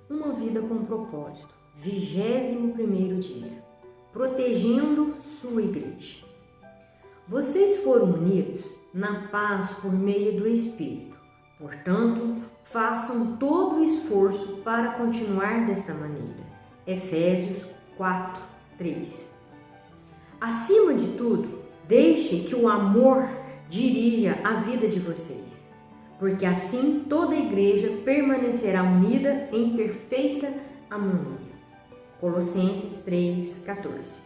Uma vida com propósito. 21º dia. Protegendo sua igreja. Vocês foram unidos na paz por meio do Espírito. Portanto, façam todo o esforço para continuar desta maneira. Efésios 4:3. Acima de tudo, deixe que o amor dirija a vida de vocês, porque assim toda a igreja permanecerá unida em perfeita harmonia. Colossenses 3:14.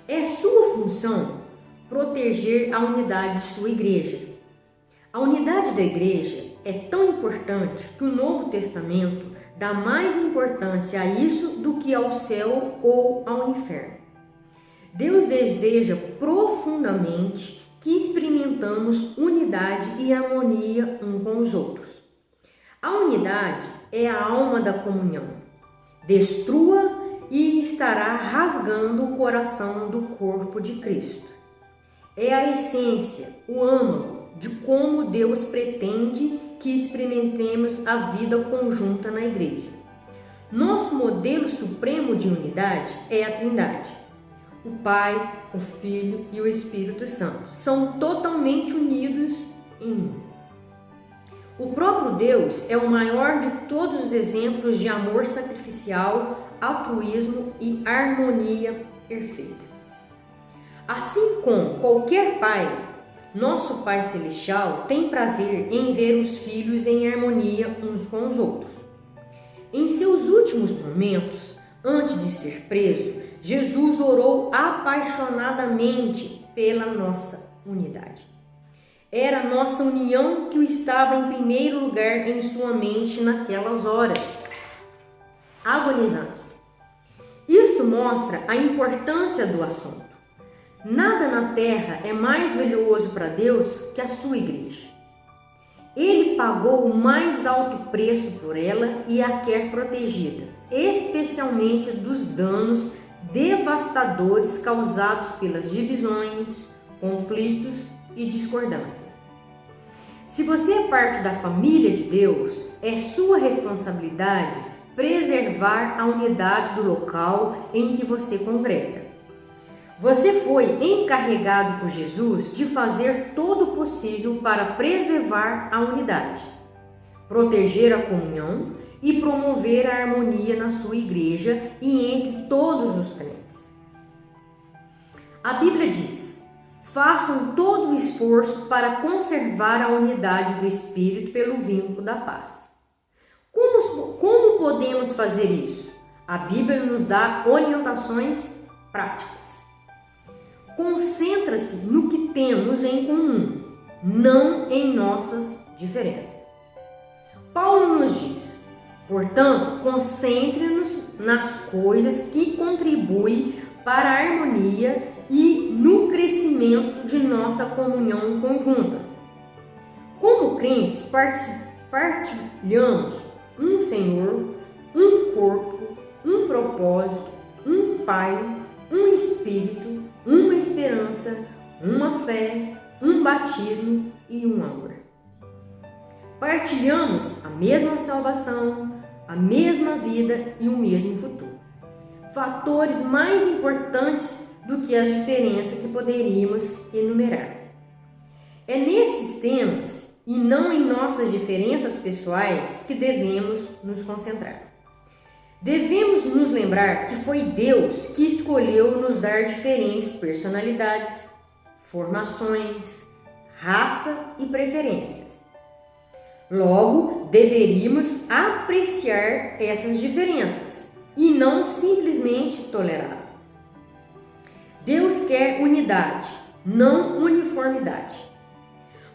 É sua função proteger a unidade de sua igreja. A unidade da igreja é tão importante que o Novo Testamento dá mais importância a isso do que ao céu ou ao inferno. Deus deseja profundamente que experimentamos unidade e harmonia uns com os outros. A unidade é a alma da comunhão. Destrua e estará rasgando o coração do corpo de Cristo. É a essência, o âmago de como Deus pretende que experimentemos a vida conjunta na igreja. Nosso modelo supremo de unidade é a Trindade. O Pai, o Filho e o Espírito Santo são totalmente unidos em um. O próprio Deus é o maior de todos os exemplos de amor sacrificial, altruísmo e harmonia perfeita. Assim como qualquer pai, nosso Pai Celestial tem prazer em ver os filhos em harmonia uns com os outros. Em seus últimos momentos, antes de ser preso, Jesus orou apaixonadamente pela nossa unidade. Era a nossa união que estava em primeiro lugar em sua mente naquelas horas agonizantes. Isto mostra a importância do assunto. Nada na terra é mais valioso para Deus que a sua igreja. Ele pagou o mais alto preço por ela e a quer protegida, especialmente dos danos devastadores causados pelas divisões, conflitos e discordâncias. Se você é parte da família de Deus, é sua responsabilidade preservar a unidade do local em que você congrega. Você foi encarregado por Jesus de fazer todo o possível para preservar a unidade, proteger a comunhão e promover a harmonia na sua igreja e entre todos os crentes. A Bíblia diz: façam todo o esforço para conservar a unidade do Espírito pelo vínculo da paz. Como podemos fazer isso? A Bíblia nos dá orientações práticas. Concentra-se no que temos em comum, não em nossas diferenças. Paulo nos diz: portanto, concentre-nos nas coisas que contribuem para a harmonia e no crescimento de nossa comunhão conjunta. Como crentes, partilhamos um Senhor, um corpo, um propósito, um Pai, um Espírito, uma esperança, uma fé, um batismo e um amor. Partilhamos a mesma salvação, a mesma vida e o mesmo futuro. Fatores mais importantes do que as diferenças que poderíamos enumerar. É nesses temas e não em nossas diferenças pessoais que devemos nos concentrar. Devemos nos lembrar que foi Deus que escolheu nos dar diferentes personalidades, formações, raça e preferências. Logo, deveríamos apreciar essas diferenças e não simplesmente tolerá-las. Deus quer unidade, não uniformidade.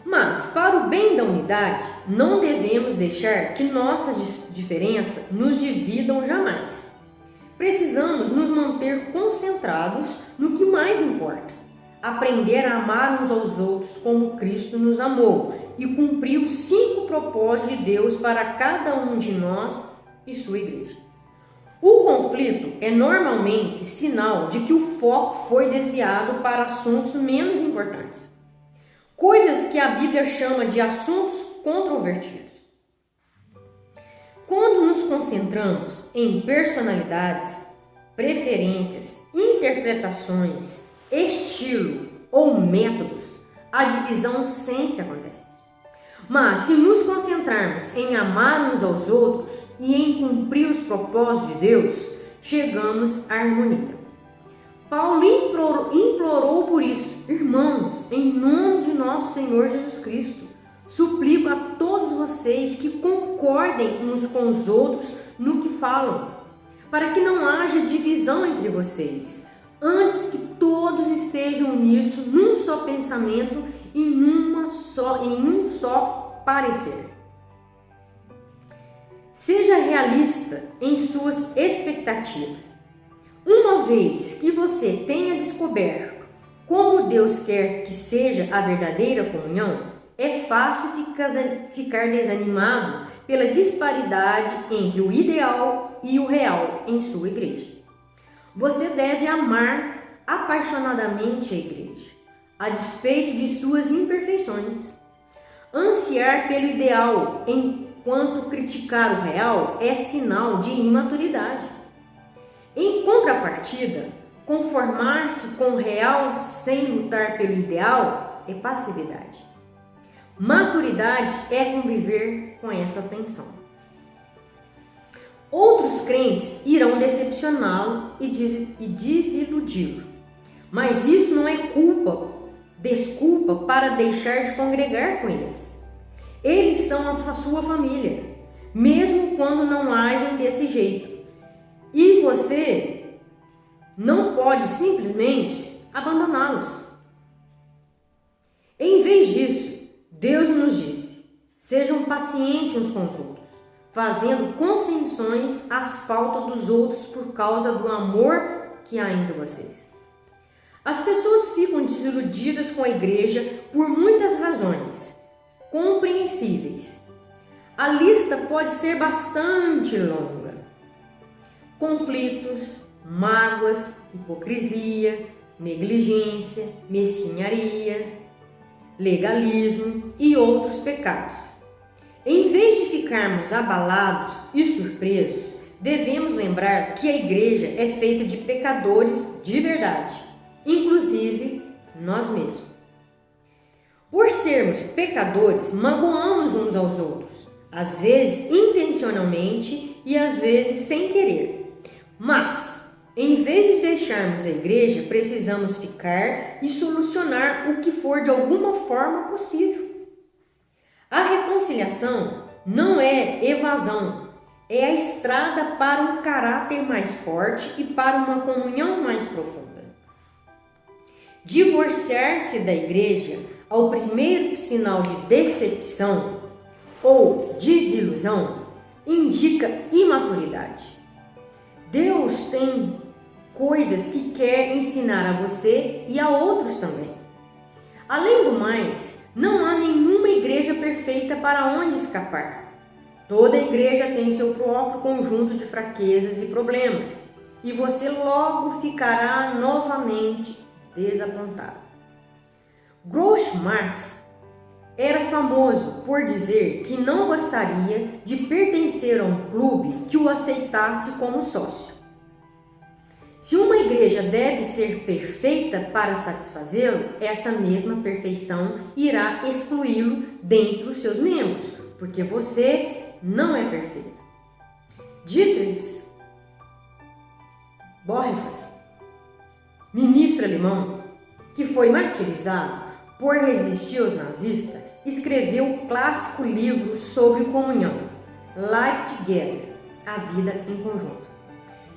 Mas, para o bem da unidade, não devemos deixar que nossas diferenças nos dividam jamais. Precisamos nos manter concentrados no que mais importa. Aprender a amar uns aos outros como Cristo nos amou e cumprir os 5 propósitos de Deus para cada um de nós e sua igreja. O conflito é normalmente sinal de que o foco foi desviado para assuntos menos importantes. Coisas que a Bíblia chama de assuntos controvertidos. Quando nos concentramos em personalidades, preferências, interpretações, estilo ou métodos, a divisão sempre acontece. Mas se nos concentrarmos em amar uns aos outros e em cumprir os propósitos de Deus, chegamos à harmonia. Paulo implorou por isso: irmãos, em nome de nosso Senhor Jesus Cristo, suplico a todos vocês que concordem uns com os outros no que falam, para que não haja divisão entre vocês, antes que todos estejam unidos num só pensamento e em um só parecer. Seja realista em suas expectativas. Uma vez que você tenha descoberto como Deus quer que seja a verdadeira comunhão, é fácil ficar desanimado pela disparidade entre o ideal e o real em sua igreja. Você deve amar apaixonadamente a igreja, a despeito de suas imperfeições. Ansiar pelo ideal enquanto criticar o real é sinal de imaturidade. Em contrapartida, conformar-se com o real sem lutar pelo ideal é passividade. Maturidade é conviver com essa tensão. Outros crentes irão decepcioná-lo e desiludi-lo, mas isso não é desculpa para deixar de congregar com eles. Eles são a sua família, mesmo quando não agem desse jeito. E você não pode simplesmente abandoná-los. Em vez disso, Deus nos disse: sejam pacientes uns com os outros, fazendo concessões às faltas dos outros por causa do amor que há entre vocês. As pessoas ficam desiludidas com a igreja por muitas razões compreensíveis. A lista pode ser bastante longa: conflitos, mágoas, hipocrisia, negligência, mesquinharia, legalismo e outros pecados. Em vez de ficarmos abalados e surpresos, devemos lembrar que a igreja é feita de pecadores de verdade, inclusive nós mesmos. Por sermos pecadores, magoamos uns aos outros, às vezes intencionalmente e às vezes sem querer. Mas, em vez de deixarmos a igreja, precisamos ficar e solucionar o que for de alguma forma possível. A reconciliação não é evasão, é a estrada para um caráter mais forte e para uma comunhão mais profunda. Divorciar-se da igreja ao primeiro sinal de decepção ou desilusão indica imaturidade. Deus tem coisas que quer ensinar a você e a outros também. Além do mais, não há nenhuma igreja perfeita para onde escapar. Toda igreja tem seu próprio conjunto de fraquezas e problemas, e você logo ficará novamente desapontado. Groucho Marx era famoso por dizer que não gostaria de pertencer a um clube que o aceitasse como sócio. Se uma igreja deve ser perfeita para satisfazê-lo, essa mesma perfeição irá excluí-lo dentre os seus membros, porque você não é perfeito. Dietrich Bonhoeffer, ministro alemão, que foi martirizado por resistir aos nazistas, escreveu o clássico livro sobre comunhão, Life Together, a vida em conjunto.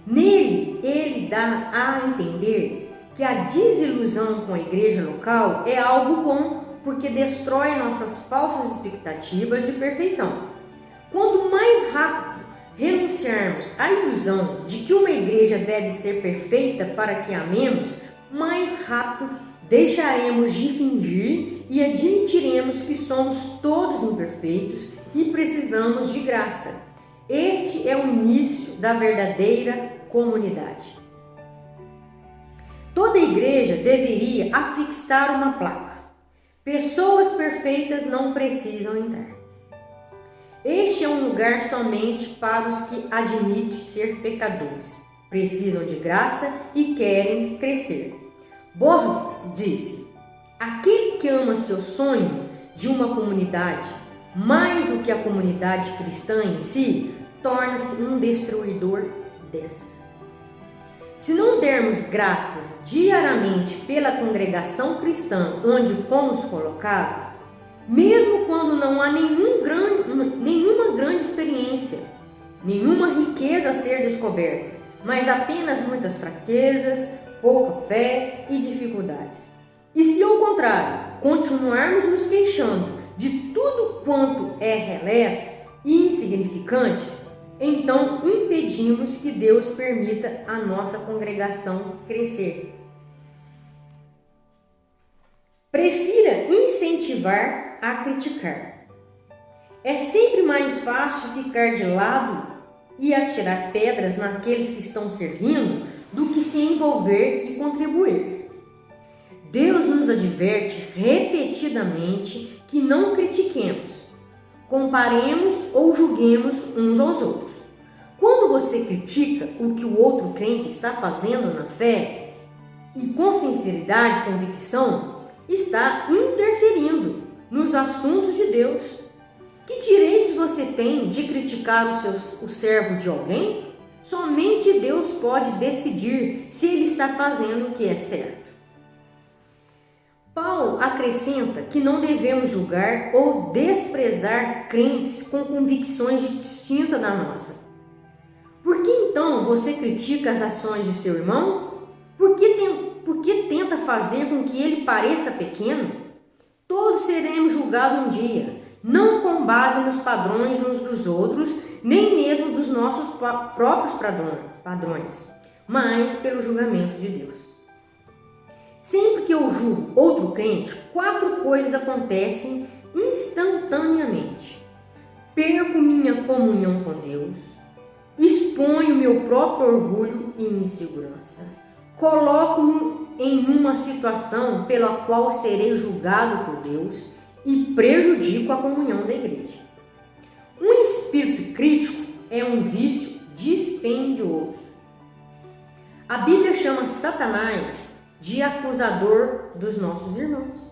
Nele, ele dá a entender que a desilusão com a igreja local é algo bom, porque destrói nossas falsas expectativas de perfeição. Quanto mais rápido renunciarmos à ilusão de que uma igreja deve ser perfeita para que amemos, mais rápido deixaremos de fingir e admitiremos que somos todos imperfeitos e precisamos de graça. Este é o início da verdadeira comunidade. Toda igreja deveria afixar uma placa: pessoas perfeitas não precisam entrar. Este é um lugar somente para os que admitem ser pecadores, precisam de graça e querem crescer. Borges disse: aquele que ama seu sonho de uma comunidade mais do que a comunidade cristã em si, torna-se um destruidor dessa. Se não dermos graças diariamente pela congregação cristã onde fomos colocados, mesmo quando não há nenhuma grande experiência, nenhuma riqueza a ser descoberta, mas apenas muitas fraquezas, pouca fé e dificuldades. E se ao contrário, continuarmos nos queixando de tudo quanto é relés e insignificantes, então impedimos que Deus permita a nossa congregação crescer. Prefira incentivar a criticar. É sempre mais fácil ficar de lado e atirar pedras naqueles que estão servindo do que se envolver e contribuir. Deus nos adverte repetidamente que não critiquemos, comparemos ou julguemos uns aos outros. Quando você critica o que o outro crente está fazendo na fé e com sinceridade e convicção, está interferindo nos assuntos de Deus. Que direitos você tem de criticar o servo de alguém? Somente Deus pode decidir se ele está fazendo o que é certo. Paulo acrescenta que não devemos julgar ou desprezar crentes com convicções distintas da nossa. Por que então você critica as ações de seu irmão? Por que tenta fazer com que ele pareça pequeno? Todos seremos julgados um dia, não com base nos padrões uns dos outros, nem mesmo dos nossos próprios padrões, mas pelo julgamento de Deus. Sempre que eu julgo outro crente, 4 coisas acontecem instantaneamente. Perco minha comunhão com Deus, exponho meu próprio orgulho e insegurança, coloco-me em uma situação pela qual serei julgado por Deus e prejudico a comunhão da igreja. Um espírito crítico é um vício dispendioso. A Bíblia chama Satanás de acusador dos nossos irmãos.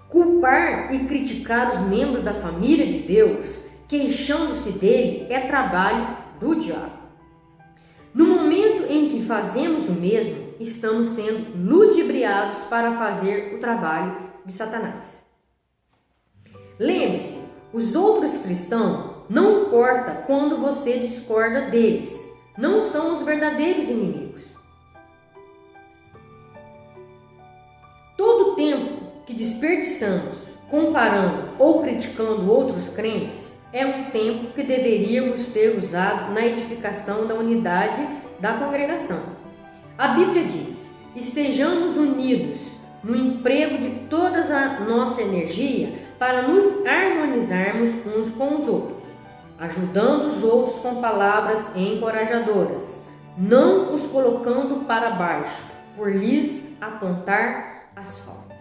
Culpar e criticar os membros da família de Deus, queixando-se dele, é trabalho do diabo. No momento em que fazemos o mesmo, estamos sendo ludibriados para fazer o trabalho de Satanás. Lembre-se, os outros cristãos, não importa quando você discorda deles, não são os verdadeiros inimigos. Todo o tempo que desperdiçamos comparando ou criticando outros crentes é um tempo que deveríamos ter usado na edificação da unidade da congregação. A Bíblia diz: estejamos unidos no emprego de toda a nossa energia para nos harmonizarmos uns com os outros, ajudando os outros com palavras encorajadoras, não os colocando para baixo, por lhes apontar as faltas.